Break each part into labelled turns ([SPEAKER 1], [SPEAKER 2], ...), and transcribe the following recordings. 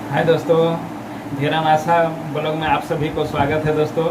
[SPEAKER 1] हाय दोस्तों, धीरान आशा ब्लॉग में आप सभी को स्वागत है। दोस्तों,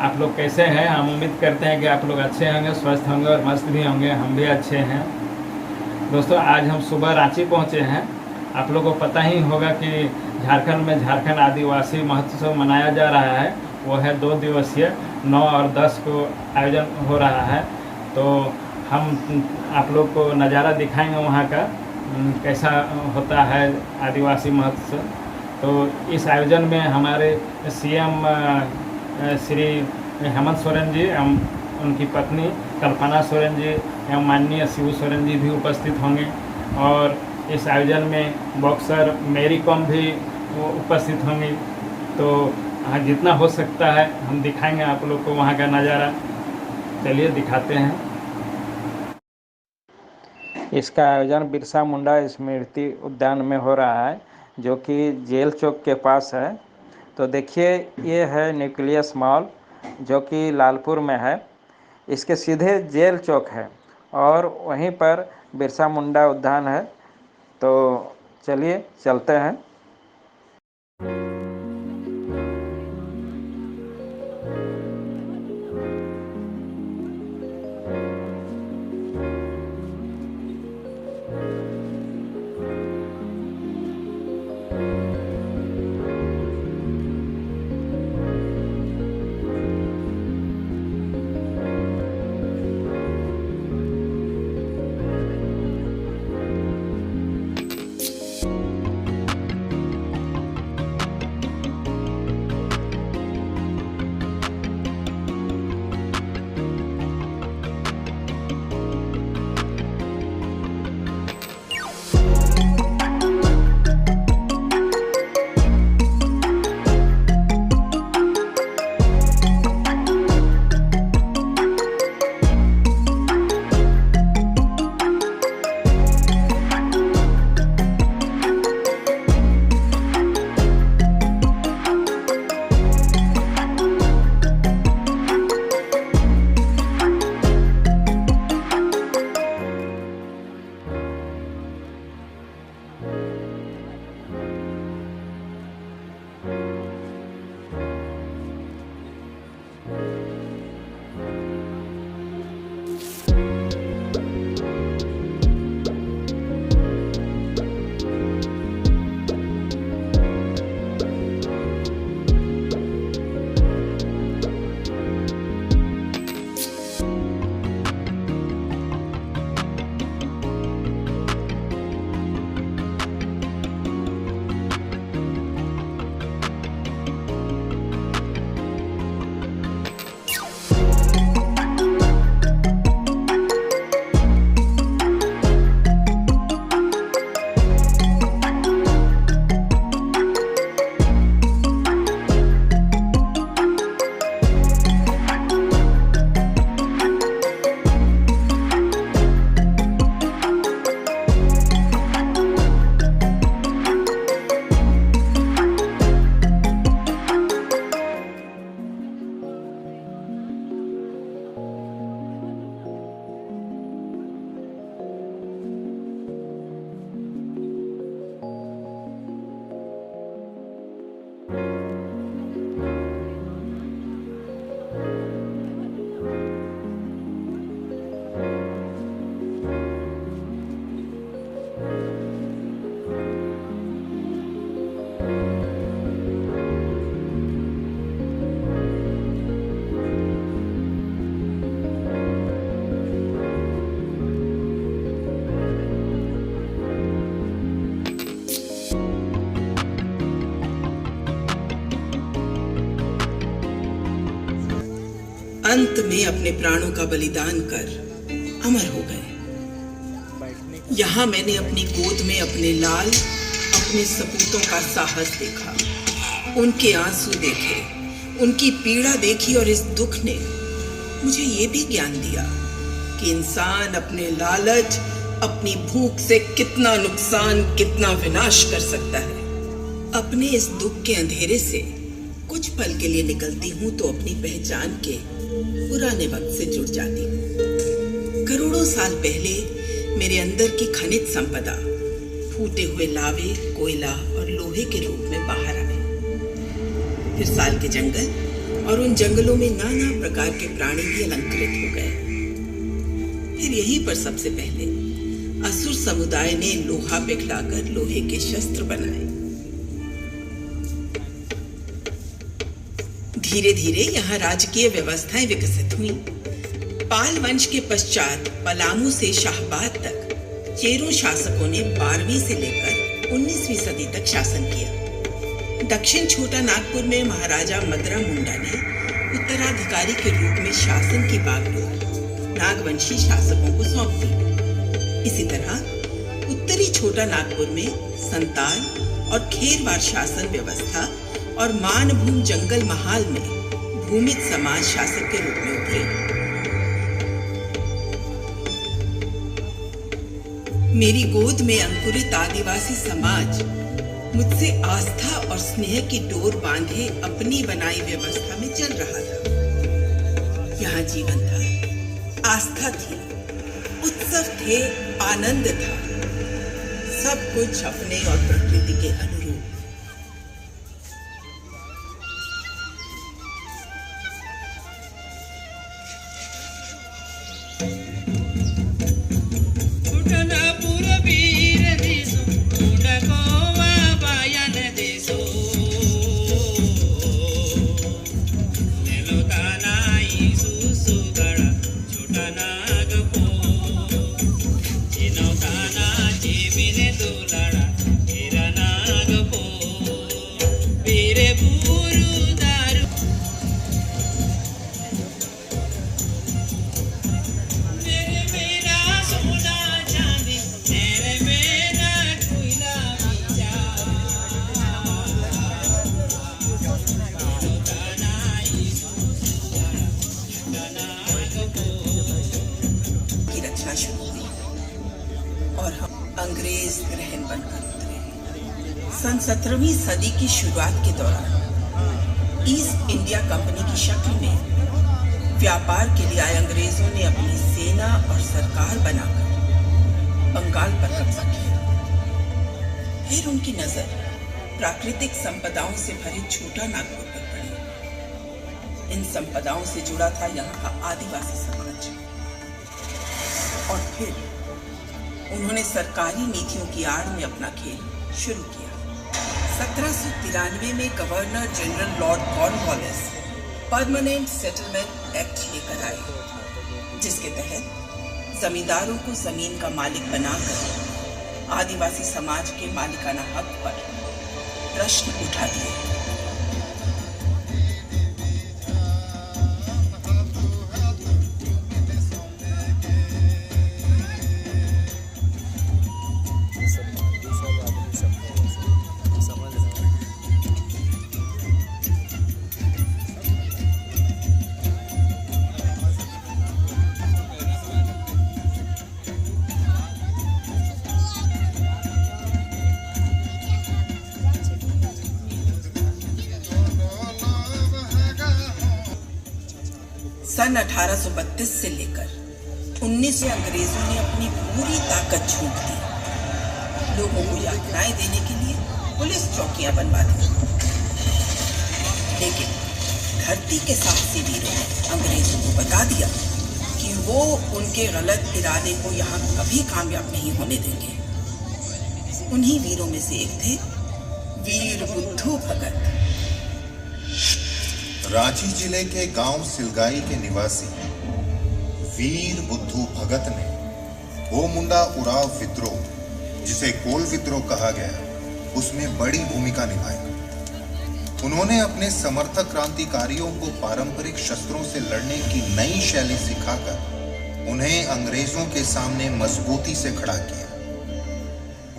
[SPEAKER 1] आप लोग कैसे हैं? हम उम्मीद करते हैं कि आप लोग अच्छे होंगे, स्वस्थ होंगे और मस्त भी होंगे। हम भी अच्छे हैं। दोस्तों, आज हम सुबह रांची पहुंचे हैं। आप लोगों को पता ही होगा कि झारखंड में झारखंड आदिवासी महोत्सव मनाया जा रहा है। वो है 2 दिवसीय, 9 और 10 को आयोजन हो रहा है। तो हम आप लोग को नज़ारा दिखाएंगे वहाँ का, कैसा होता है आदिवासी महोत्सव। तो इस आयोजन में हमारे सीएम श्री हेमंत सोरेन जी एवं उनकी पत्नी कल्पना सोरेन जी एवं माननीय शिबू सोरेन जी भी उपस्थित होंगे। और इस आयोजन में बॉक्सर मेरी कॉम भी उपस्थित होंगी। तो जितना हो सकता है हम दिखाएंगे आप लोग को वहाँ का नज़ारा। चलिए दिखाते हैं। इसका आयोजन बिरसा मुंडा स्मृति उद्यान में हो रहा है, जो कि जेल चौक के पास है। तो देखिए, ये है न्यूक्लियस मॉल, जो कि लालपुर में है। इसके सीधे जेल चौक है और वहीं पर बिरसा मुंडा उद्यान है। तो चलिए चलते हैं।
[SPEAKER 2] अंत में अपने प्राणों का बलिदान कर अमर हो गए। यहाँ मैंने अपनी गोद में अपने लाल, अपने सपूतों का साहस देखा, उनके आंसू देखे, उनकी पीड़ा देखी। और इस दुख ने मुझे ये भी ज्ञान दिया कि इंसान अपने लालच, अपनी भूख से कितना नुकसान, कितना विनाश कर सकता है। अपने इस दुख के अंधेरे से कुछ पल के लिए निकलती हूँ तो अपनी पहचान के पुराने वक्त से जुड़ जाती हूँ। करोड़ों साल पहले मेरे अंदर की खनिज संपदा फूटे हुए लावे, कोयला और लोहे के रूप में बाहर आए। फिर साल के जंगल और उन जंगलों में नाना प्रकार के प्राणी भी अलंकृत हो गए। फिर यहीं पर सबसे पहले असुर समुदाय ने लोहा पिघलाकर लोहे के शस्त्र बनाए। धीरे धीरे यहाँ राजकीय व्यवस्थाएं विकसित हुई। पाल वंश के पश्चात पलामू से शाहबाद तक चेरों शासकों ने 12वीं से लेकर 19वीं सदी तक शासन किया। दक्षिण छोटा नागपुर में महाराजा मदरा मुंडा ने उत्तराधिकारी के रूप में शासन की बागडोर नागवंशी शासकों को सौंप दी। इसी तरह उत्तरी छोटा नागपुर में संताल और खेरवार शासन व्यवस्था और मानभूम जंगल महाल में भूमित समाज शासक के रूप में उभरे। मेरी गोद में अंकुरित आदिवासी समाज मुझसे आस्था और स्नेह की डोर बांधे अपनी बनाई व्यवस्था में चल रहा था। यहाँ जीवन था, आस्था थी, उत्सव थे, आनंद था, सब कुछ अपने और प्रकृति के अनुरूप। और हम अंग्रेज ग्रहण बनकर उतरे। सन 17वीं सदी की शुरुआत के दौरान ईस्ट इंडिया कंपनी की शक्ल में व्यापार के लिए आए अंग्रेजों ने अपनी सेना और सरकार बनाकर बंगाल पर कब्जा किया। फिर उनकी नजर प्राकृतिक संपदाओं से भरे छोटा नागपुर पर पड़ी। इन संपदाओं से जुड़ा था यहाँ का आदिवासी समाज। और फिर उन्होंने सरकारी नीतियों की आड़ में अपना खेल शुरू किया। 1793 में governor general Lord Cornwallis permanent settlement act लेकर आए, जिसके तहत जमींदारों को जमीन का मालिक बनाकर आदिवासी समाज के मालिकाना हक पर प्रश्न उठा दिए। सन 1832 से लेकर 19 में अंग्रेजों ने अपनी पूरी ताकत झोंक दी। लोगों को यातनाएं देने के लिए पुलिस चौकियां बनवा दी। लेकिन धरती के साहसी वीरों ने अंग्रेजों को बता दिया कि वो उनके गलत इरादे को यहाँ कभी कामयाब नहीं होने देंगे। उन्हीं वीरों में से एक थे वीर बुद्धू भगत।
[SPEAKER 3] रांची जिले के गांव सिलगाई के निवासी वीर बुद्धू भगत ने वो मुंडा उराव विद्रोह, जिसे कोल विद्रोह कहा गया, उसमें बड़ी भूमिका निभाई। उन्होंने अपने समर्थक क्रांतिकारियों को पारंपरिक शस्त्रों से लड़ने की नई शैली सिखाकर उन्हें अंग्रेजों के सामने मजबूती से खड़ा किया।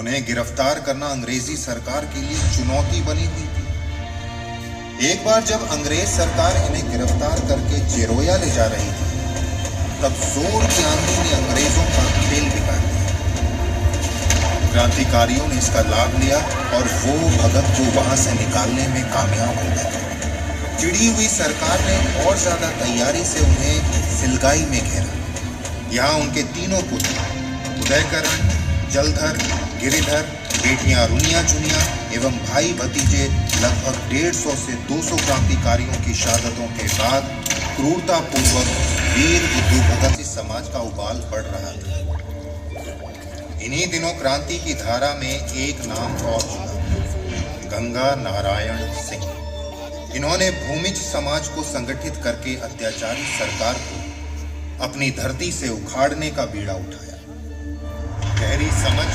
[SPEAKER 3] उन्हें गिरफ्तार करना अंग्रेजी सरकार के लिए चुनौती बनी हुई थी। एक बार जब अंग्रेज सरकार इन्हें गिरफ्तार करके जेरोया ले जा रही थी, तब जोर की आंधी ने अंग्रेजों का खेल बिगाड़ दिया। क्रांतिकारियों ने इसका लाभ लिया और वो भगत को वहां से निकालने में कामयाब हो गए। चिड़ी हुई सरकार ने और ज्यादा तैयारी से उन्हें सिलगाई में घेरा। यहाँ उनके तीनों पुत्र उदयकरण, जलधर, गिरिधर बेटियां रुनिया चुनिया एवं भाई भतीजे लगभग 150 से 200 क्रांतिकारियों की शहादतों के बाद क्रूरतापूर्वक वीर बुद्धू भगत सिंह समाज का उबाल बढ़ रहा था। इन्हीं दिनों क्रांति की धारा में एक नाम और जुड़ा, गंगा नारायण सिंह। इन्होंने भूमिज समाज को संगठित करके अत्याचारी सरकार को अपनी धरती से उखाड़ने का बीड़ा उठाया। गहरी समझ,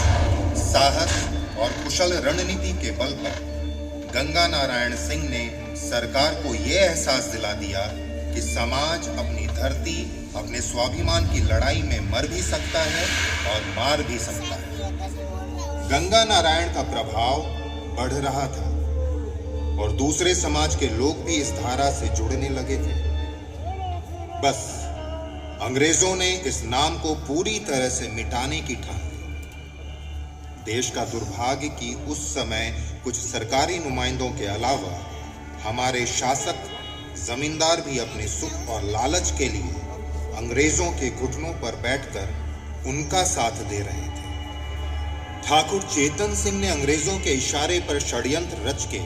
[SPEAKER 3] साहस और कुशल रणनीति के बल पर गंगा नारायण सिंह ने सरकार को यह एहसास दिला दिया कि समाज अपनी धरती, अपने स्वाभिमान की लड़ाई में मर भी सकता है और मार भी सकता है। गंगा नारायण का प्रभाव बढ़ रहा था और दूसरे समाज के लोग भी इस धारा से जुड़ने लगे थे। बस अंग्रेजों ने इस नाम को पूरी तरह से मिटाने की ठान ली। देश का दुर्भाग्य कि उस समय कुछ सरकारी नुमाइंदों के अलावा हमारे शासक जमींदार भी अपने सुख और लालच के लिए अंग्रेजों के घुटनों पर बैठकर उनका साथ दे रहे थे। ठाकुर चेतन सिंह ने अंग्रेजों के इशारे पर षड्यंत्र रच के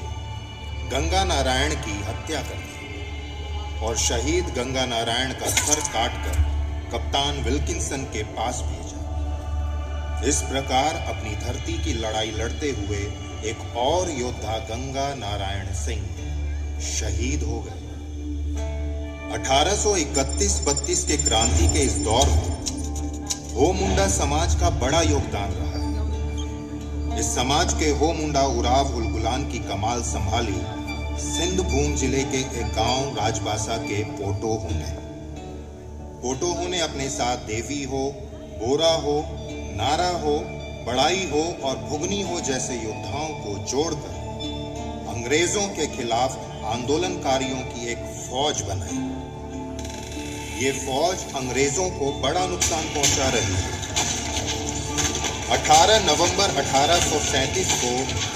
[SPEAKER 3] गंगा नारायण की हत्या कर दी और शहीद गंगा नारायण का सर काटकर कप्तान विल्किंसन के पास भेजा। इस प्रकार अपनी धरती की लड़ाई लड़ते हुए एक और योद्धा गंगा नारायण सिंह शहीद हो गए। 1831-32 के क्रांति के इस दौर में हो मुंडा समाज का बड़ा योगदान रहा है। इस समाज के हो मुंडा उराव उल गुलान की कमाल संभाली सिंधभूम जिले के एक गांव राजबासा के पोटोह ने। पोटोह ने अपने साथ देवी हो, बोरा हो, नारा हो, बड़ाई हो और भुगनी हो जैसे योद्धाओं को जोड़कर अंग्रेजों के खिलाफ आंदोलनकारियों की एक फौज बनाई। ये फौज अंग्रेजों को बड़ा नुकसान पहुंचा रही है। 18 नवंबर 1837 को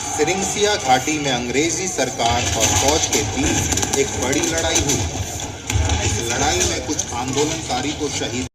[SPEAKER 3] सिरिंसिया घाटी में अंग्रेजी सरकार और फौज के बीच एक बड़ी लड़ाई हुई। इस लड़ाई में कुछ आंदोलनकारी तो शहीद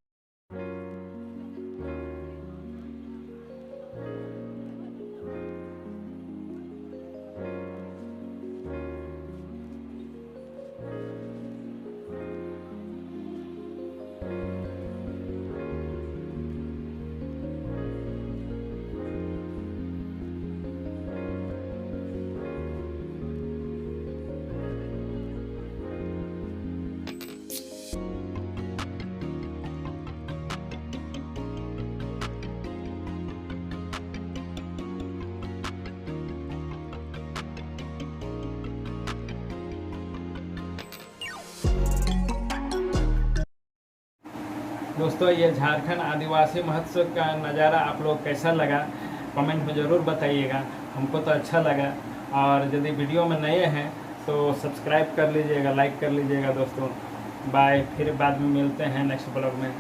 [SPEAKER 1] दोस्तों, ये झारखंड आदिवासी महोत्सव का नज़ारा आप लोग कैसा लगा कमेंट में ज़रूर बताइएगा। हमको तो अच्छा लगा, और यदि वीडियो में नए हैं तो सब्सक्राइब कर लीजिएगा, लाइक कर लीजिएगा दोस्तों। बाय, फिर बाद में मिलते हैं नेक्स्ट ब्लॉग में।